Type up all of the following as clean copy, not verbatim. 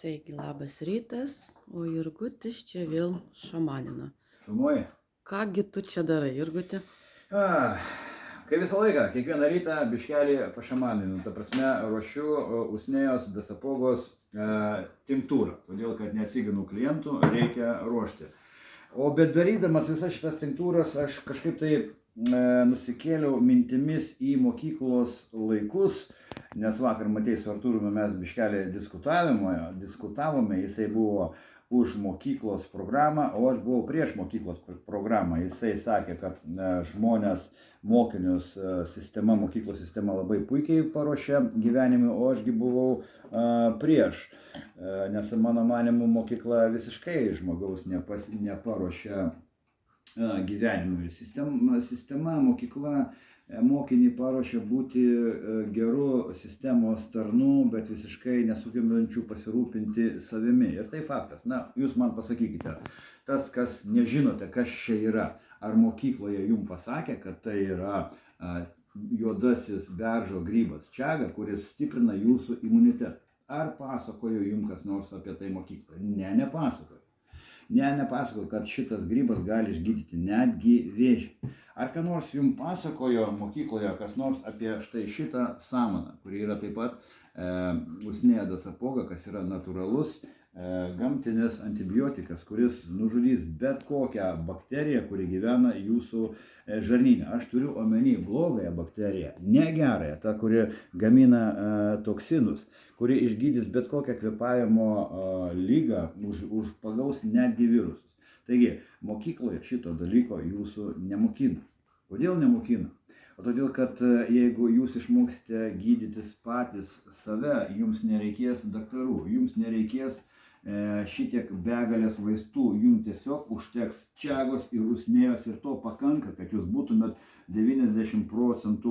Taigi, labas rytas, o Jurgutis čia vėl šamanina. Filmuoji? Kągi tu čia darai, Jurguti? Kaip visą laiką, kiekvieną rytą biškelį pašamaninu. Ta prasme, ruošiu usnėjos dasapogos tinktūrą, todėl kad neatsiginu klientų, reikia ruošti. O bet darydamas visas šitas tinktūras, aš kažkaip tai nusikėliau mintimis į mokyklos laikus, nes vakar matei su Artūrumi mes biškelį diskutavome, jisai buvo už mokyklos programą, o aš buvau prieš mokyklos programą. Jisai sakė, kad žmonės, mokinius mokyklos sistema labai puikiai paruošia gyvenimui, o ašgi buvau prieš. Nes mano manimu mokykla visiškai žmogaus neparuošia gyvenimui. Sistema, mokykla mokinį paruošia būti geru sistemos tarnu, bet visiškai nesugebančiu pasirūpinti savimi. Ir tai faktas. Na, jūs man pasakykite, tas, kas nežinote, kas čia yra, ar mokykloje jums pasakė, kad tai yra juodasis beržo grybas čiaga, kuris stiprina jūsų imunitetą. Ar pasakojo jums kas nors apie tai mokykloje? Ne, nepasakojo. Nepasakojo, kad šitas grybas gali išgydyti netgi vėžį. Ar ką nors jums pasakojo mokykloje kas nors apie štai šitą samaną, kuri yra taip pat usnėja dasapoga, kas yra natūralus gamtinis antibiotikas, kuris nužudys bet kokią bakteriją, kuri gyvena jūsų žarnyne. Aš turiu omeny blogąją bakteriją, ne gerąją, tą, kuri gamina toksinus, kuri išgydys bet kokią kvėpavimo ligą, pagaus netgi virusus. Taigi, mokykloje šito dalyko jūsų nemokina. Kodėl nemokina? O todėl, kad jeigu jūs išmoksite gydytis patys save, jums nereikės daktarų, jums nereikės šitiek begalės vaistų, jums tiesiog užteks čiagos ir usnėjos ir to pakanka, kad jūs būtumėt 90%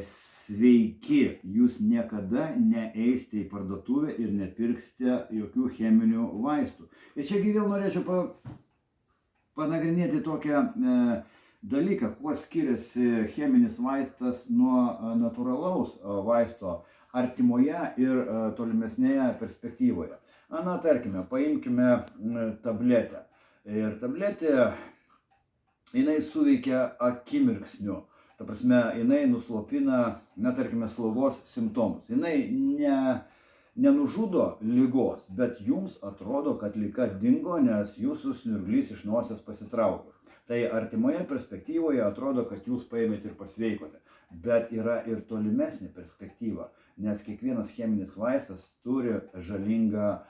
sveiki. Jūs niekada neeisite į parduotuvę ir nepirksite jokių cheminių vaistų. Ir čiagi vėl norėčiau panagrinėti tokią dalyką, kuo skiriasi cheminis vaistas nuo natūralaus vaisto artimoje ir tolimesnėje perspektyvoje. Na, tarkime, paimkime tabletę. Ir tabletė, jinai suveikia akimirksniu. Ta prasme, jinai nuslopina, tarkime, slogos simptomus. Jinai nenužudo ligos, bet jums atrodo, kad liga dingo, nes jūsų snurglys iš nosies pasitraukė. Tai artimoje perspektyvoje atrodo, kad jūs paėmėte ir pasveikote. Bet yra ir tolimesnė perspektyva, nes kiekvienas cheminis vaistas turi žalingą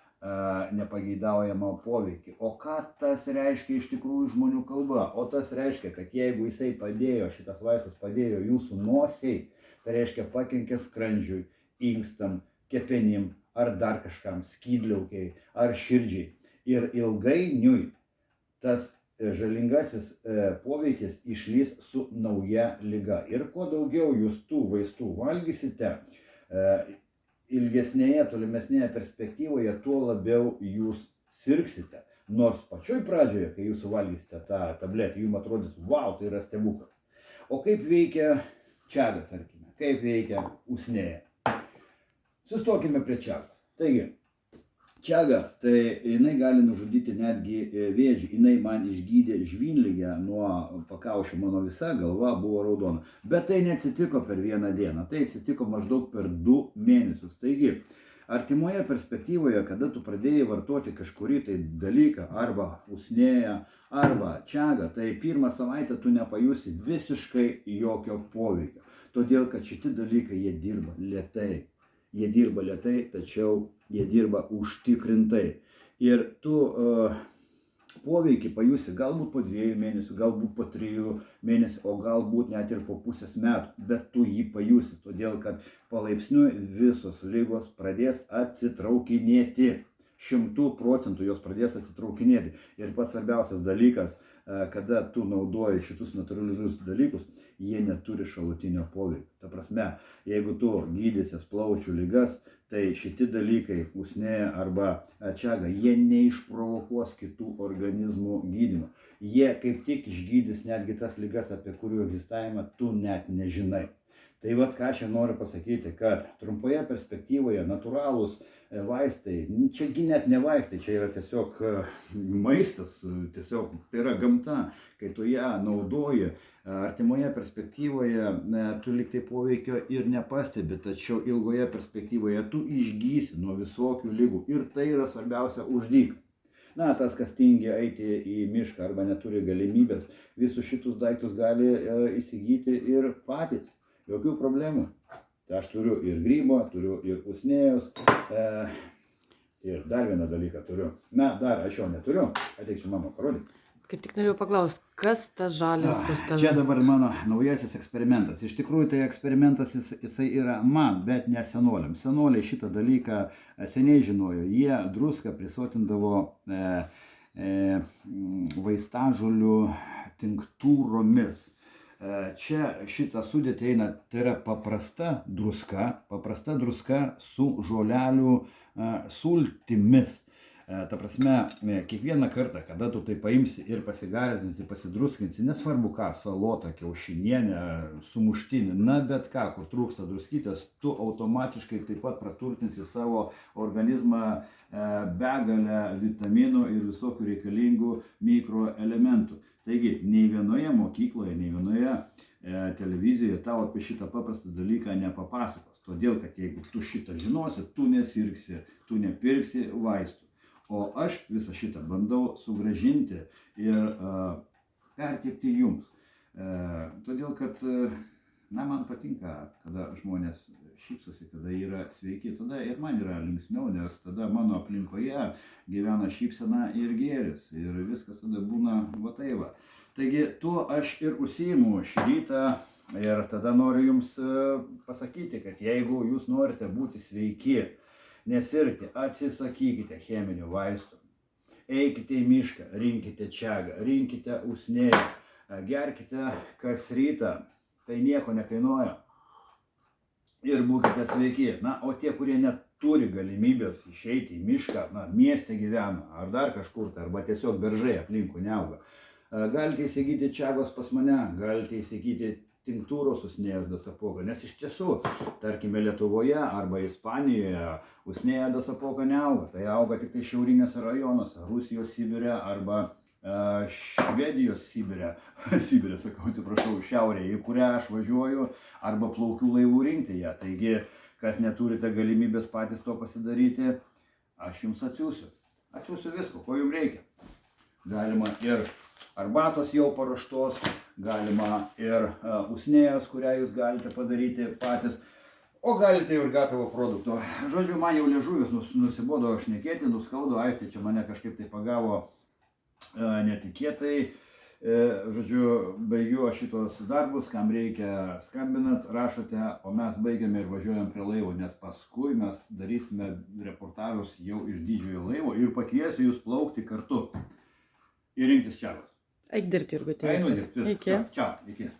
nepageidaujamą poveikį. O ką tas reiškia iš tikrųjų žmonių kalba? O tas reiškia, kad jeigu jisai šitas vaistas padėjo jūsų nosiai, tai reiškia pakenkė skrandžiui, inkstam, kepenim ar dar kažkam, skydliaukiai ar širdžiai. Ir ilgainiui tas žalingasis poveikis išlys su nauja liga. Ir kuo daugiau jūs tų vaistų valgysite, ilgesnėje, tolimesnėje perspektyvoje, tuo labiau jūs sirgsite. Nors pačioj pradžioje, kai jūs valgysite tą tabletę, jums atrodys, wow, tai yra stebuklas. O kaip veikia čiaga, tarkime, kaip veikia usnėja? Sustokime prie čiagos. Taigi, čiaga, tai jinai gali nužudyti netgi vėžį. Jinai man išgydė žvynligę nuo pakaušio, mano visa galva buvo raudona. Bet tai neatsitiko per vieną dieną, tai atsitiko maždaug per 2 mėnesius. Taigi, artimoje perspektyvoje, kada tu pradėjai vartoti kažkurį tai dalyką, arba usnėją, arba čiagą, tai pirmą savaitę tu nepajusi visiškai jokio poveikio. Todėl, kad šitie dalykai jie dirba lėtai. Jie dirba lėtai, tačiau jie dirba užtikrintai. Ir tu poveikį pajusi galbūt po 2 mėnesių, galbūt po 3 mėnesių, o galbūt net ir po pusės metų. Bet tu jį pajusi, todėl kad palaipsniui visos ligos pradės atsitraukinėti. 100% jos pradės atsitraukinėti. Ir pats svarbiausias dalykas, kada tu naudoji šitus natūralius dalykus, jie neturi šalutinio poveikio. Ta prasme, jeigu tu gydysies plaučių ligas, tai šitie dalykai, usnėja arba čiaga, jie neišprovokuos kitų organizmų gydymą. Jie kaip tik išgydys netgi tas ligas, apie kurių egzistavimą tu net nežinai. Tai vat ką čia noriu pasakyti, kad trumpoje perspektyvoje natūralūs vaistai, čiagi net ne vaistai, čia yra tiesiog maistas, tiesiog tai yra gamta, kai tu ją naudoji, artimoje perspektyvoje tu lyg tai poveikio ir nepastebi, tačiau ilgoje perspektyvoje tu išgysi nuo visokių ligų ir tai yra svarbiausia uždyk. Na, tas, kas tingi eiti į mišką arba neturi galimybės, visus šitus daiktus gali įsigyti ir patys. Jokių problemų. Tai aš turiu ir grybo, turiu ir usnėjus, ir dar vieną dalyką turiu. Na, dar aš jo neturiu, ateiksiu mama parodyti. Kaip tik norėjau paklausti, kas tas žalias pas tave? Čia dabar mano naujasis eksperimentas. Iš tikrųjų, tai eksperimentas jisai yra man, bet ne senoliam. Senoliai šitą dalyką seniai žinojo. Jie druską prisotindavo vaistažolių tinktūromis. Čia šitą sudėtį eina, tai yra paprasta druska su žolelių sultimis. Ta prasme, kiekvieną kartą, kada tu tai paimsi ir pasigarzinsi, pasidruskinsi, nesvarbu ką, salotą, kiaušinienę, sumuštinį, na bet ką, kur trūksta druskytės, tu automatiškai taip pat praturtinsi savo organizmą begalę vitaminų ir visokių reikalingų mikroelementų. Taigi, nei vienoje mokykloje, nei vienoje televizijoje tau apie šitą paprastą dalyką nepapasakos. Todėl, kad jeigu tu šitą žinosi, tu nesirgsi, tu nepirksi vaistų. O aš visą šitą bandau sugrąžinti ir perteikti jums. Todėl, kad man patinka, kada žmonės šypsosi, kada yra sveiki, tada ir man yra linksmiau, nes tada mano aplinkoje gyvena šypsena ir gėris ir viskas tada būna va tai va. Taigi tuo aš ir užsiimu šį rytą ir tada noriu jums pasakyti, kad jeigu jūs norite būti sveiki, nesirgti, atsisakykite cheminių vaistų, eikite į mišką, rinkite čiagą, rinkite usnėją, gerkite kas rytą, tai nieko nekainuoja. Ir būkite sveiki. Na, o tie, kurie neturi galimybės išeiti į mišką, na, mieste gyvena, ar dar kažkur, arba tiesiog beržai aplinkui neauga, galite įsigyti čiagos pas mane, galite įsigyti tinktūros usnėjos dasapoką, nes iš tiesų, tarkime, Lietuvoje arba Ispanijoje usnėja dasapoka neauga, tai auga tik tai šiaurinėse rajonuose, Rusijos Sibire arba Švedijos Sibire, šiaurėje, į kurią aš važiuoju arba plaukiu laivų rinkti ją. Taigi, kas neturite galimybės patys to pasidaryti, aš jums atsiųsiu. Atsiųsiu visko, ko jums reikia. Galima ir arbatos jau paruoštos, galima ir usnėjos, kurią jūs galite padaryti patys, o galite ir gatavo produkto. Žodžiu, man jau liežuvis nusibodo šnekėti, nuskaudo, Aistė čia mane kažkaip tai pagavo netikėtai. Žodžiu, baigiu šitos darbus, kam reikia skambinat, rašote, o mes baigiame ir važiuojam prie laivo, nes paskui mes darysime reportažus jau iš didžiojo laivo ir pakviesiu jūs plaukti kartu ir rinktis čiagos. Eik dirbti, Jurgutė. Einu dirbti. Iki. Čiau, iki.